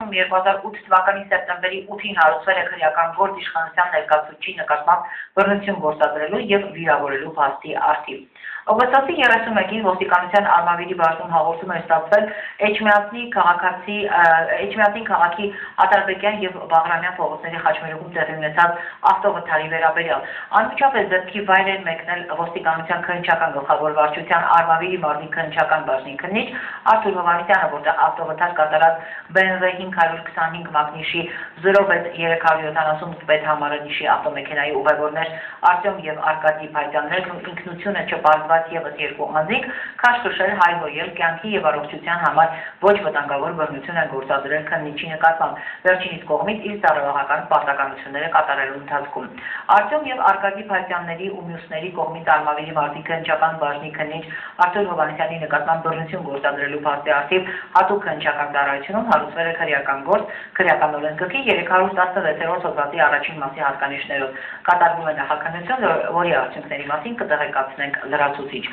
Շիրակում 2008 թվականի սեպտեմբերի 8-ին հարուցվել է քրեական գործ իշխանության ներկայացուցչի նկատմամբ բռնություն գործադրելու եւ վիրավորելու փաստի արդիվ։ Օգոստոսի 31-ին ոստիկանության Արմավիրի բաժնում հաղորդում էր ստացվել Էջմիածնի քաղաքի Ատարբեկյան եւ Բաղրամյան փողոցների խաչմերուկում տեղի ունեցած ավտովթարի վերաբերյալ։ Անմիջապես դեպքի վայր էր մեկնել ոստիկանության քննչական գլխավոր վարչության Արմավիրի մարզի քննչական բաժնի քննիչ Արթուր Հովհաննիսյանը, որտեղ ավտովթար կատարած BMW 525 մակնիշի 06-370 պետհամարը նիշի ավտոմեքենայի ուղևորներ Արտյոմ եւ Արկադի Փայտյաններն ու ինքնությունը չպարզված եւս երկու անձինք քաշքշել հայհոյել կյանքի եւ առողջության համար ոչ վտանգավոր բռնություն են գործադրել քննիչի նկատմամբ վերջինիս կողմից իր ծառայողական պարտականությունները կատարելու ընթացքում։ Արտյոմ եւ Արկադի Փայտյանների ու մյուսների կողմից Արմավիրի մարզի քննչական բաժնի քննիչ Արթուր Հովհաննիսյանի նկատմամբ բռնություն գործադրելու փաստի արդիվ հատուկ քննչական ծառայությունում հարուցվել է քրեական գործ քրեական օրենսգրքի 316-րդ հոդվածի առաջին մասի հատկանիշներով կատարվում է նախաքննություն, որի արդյունքների մասին կտեղեկացնենք լրացուցիչ։